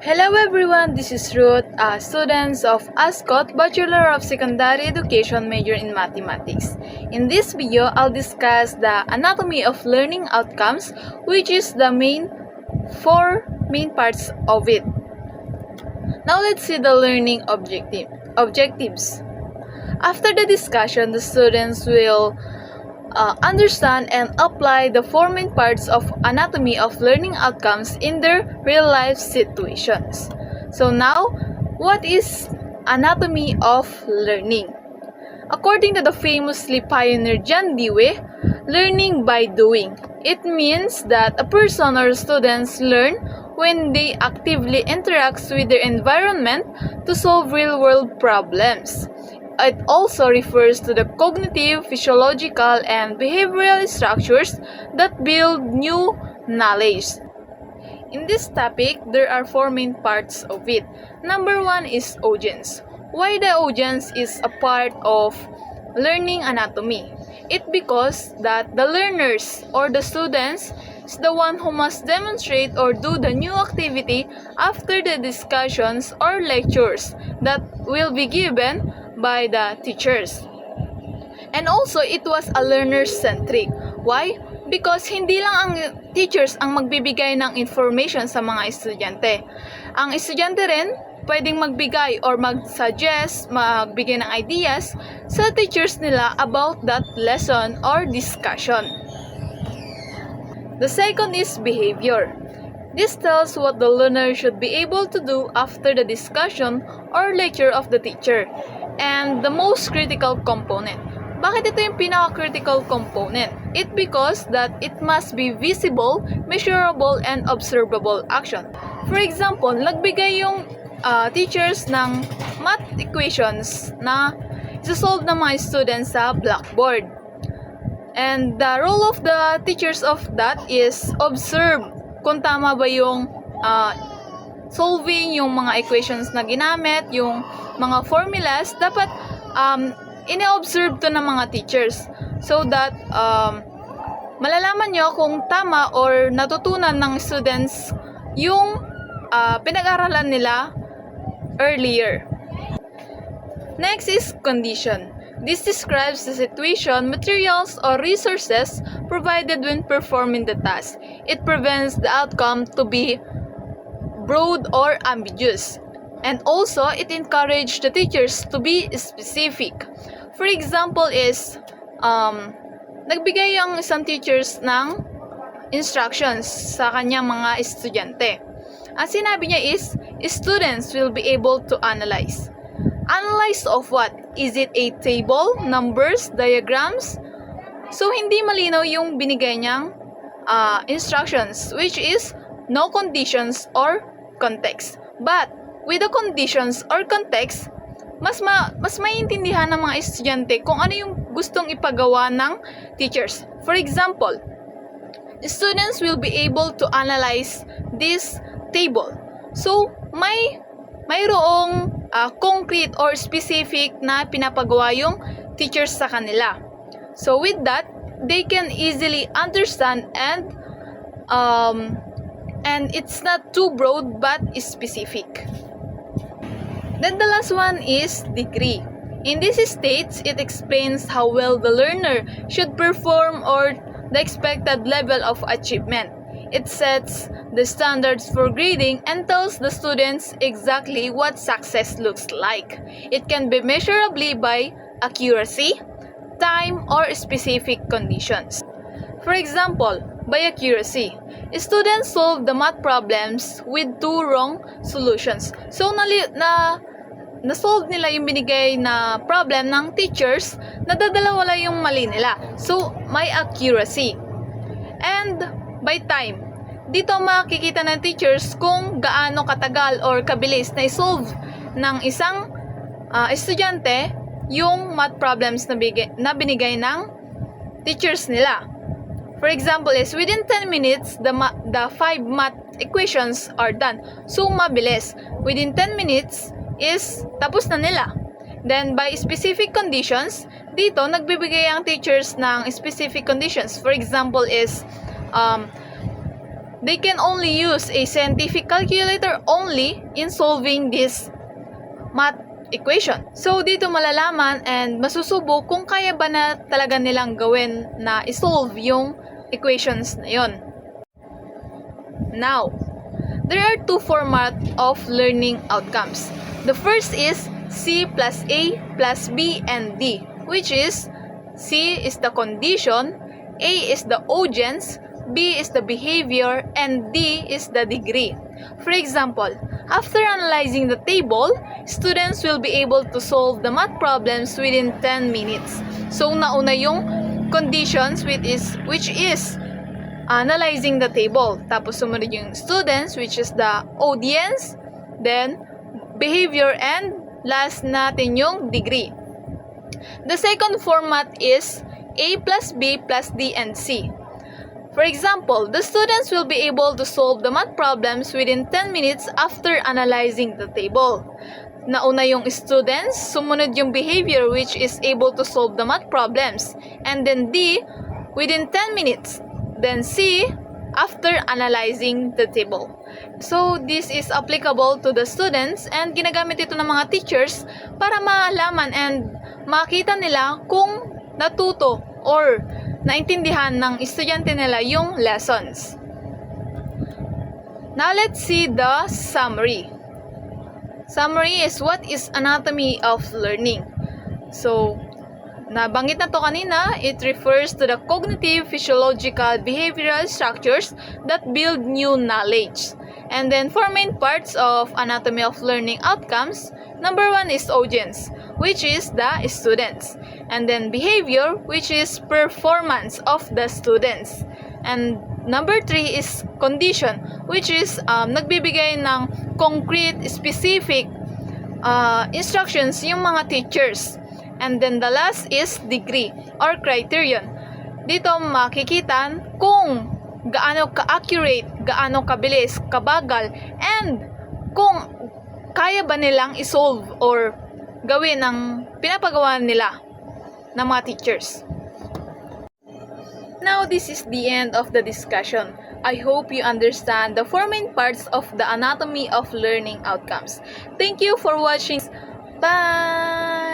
Hello everyone, this is Ruth, students of ASCOT Bachelor of Secondary Education major in Mathematics. In this video, I'll discuss the anatomy of learning outcomes, which is the four main parts of it. Now let's see the learning objectives. After the discussion, the students will understand and apply the four main parts of anatomy of learning outcomes in their real-life situations. So now, what is anatomy of learning? According to the famously pioneer John Dewey, learning by doing. It means that a person or students learn when they actively interact with their environment to solve real-world problems. It also refers to the cognitive, physiological, and behavioral structures that build new knowledge. In this topic, there are four main parts of it. Number one is audience. Why the audience is a part of learning anatomy? It because that the learners or the students is the one who must demonstrate or do the new activity after the discussions or lectures that will be given by the teachers. And also, it was a learner-centric. Why? Because hindi lang ang teachers ang magbibigay ng information sa mga estudyante. Ang estudyante rin pwedeng magbigay or mag-suggest, magbigay ng ideas sa teachers nila about that lesson or discussion. The second is behavior. This tells what the learner should be able to do after the discussion or lecture of the teacher. And the most critical component. Bakit ito yung pinaka-critical component? It because that it must be visible, measurable, and observable action. For example, nagbigay yung teachers ng math equations na isa-solve ng mga students sa blackboard. And the role of the teachers of that is observe kung tama ba yung solving, yung mga equations na ginamit, yung mga formulas, dapat ine-observe to ng mga teachers so that malalaman nyo kung tama or natutunan ng students yung pinag-aralan nila earlier. Next is condition. This describes the situation, materials, or resources provided when performing the task. It prevents the outcome to be broad or ambiguous. And also, it encourages the teachers to be specific. For example is, nagbigay yung isang teachers ng instructions sa kanyang mga estudyante. Ang sinabi niya is, students will be able to analyze. Analyze of what? Is it a table, numbers, diagrams? So, hindi malinaw yung binigay niyang instructions, which is no conditions or context. But, with the conditions or context, mas maiintindihan ng mga estudyante kung ano yung gustong ipagawa ng teachers. For example, students will be able to analyze this table. So, mayroong concrete or specific na pinapagawa yung teachers sa kanila. So, with that, they can easily understand and it's not too broad but specific. Then the last one is degree. In this states, it explains how well the learner should perform or the expected level of achievement. It sets the standards for grading and tells the students exactly what success looks like. It can be measurably by accuracy, time, or specific conditions. For example, by accuracy, students solve the math problems with 2 wrong solutions. So, na-solve nila yung binigay na problem ng teachers, nadadalawa lang yung mali nila. So, may accuracy. And by time, dito makikita ng teachers kung gaano katagal or kabilis na i-solve ng isang estudyante yung math problems na binigay ng teachers nila. For example is, within 10 minutes, the 5 math equations are done. So, mabilis. Within 10 minutes is tapos na nila. Then, by specific conditions, dito, nagbibigay ang teachers ng specific conditions. For example is, they can only use a scientific calculator only in solving this math equation. So, dito malalaman and masusubok kung kaya ba na talaga nilang gawin na isolve yung equations na yon. Now, there are two formats of learning outcomes. The first is C plus A plus B and D, which is C is the condition, A is the audience, B is the behavior, and D is the degree. For example, after analyzing the table, students will be able to solve the math problems within 10 minutes. So, nauna yung conditions which is analyzing the table. Tapos, sumunod yung students, which is the audience, then behavior, and last natin yung degree. The second format is A plus B plus D and C. For example, the students will be able to solve the math problems within 10 minutes after analyzing the table. Nauna yung students, sumunod yung behavior which is able to solve the math problems, and then D within 10 minutes, then C after analyzing the table. So, this is applicable to the students and ginagamit ito ng mga teachers para maalaman and makita nila kung natuto or naintindihan ng estudyante nila yung lessons. Now, let's see the summary. Summary is what is anatomy of learning. So, nabanggit na to kanina, it refers to the cognitive, physiological, behavioral structures that build new knowledge. And then, four main parts of anatomy of learning outcomes. Number one is audience, which is the students. And then behavior, which is performance of the students. And number three is condition, which is nagbibigay ng concrete, specific instructions yung mga teachers. And then the last is degree or criterion. Dito makikita kung gaano ka-accurate, gaano kabilis, kabagal, and kung kaya ba nilang isolve or gawin ang pinapagawa nila ng mga teachers. Now, this is the end of the discussion. I hope you understand the four main parts of the anatomy of learning outcomes. Thank you for watching. Bye!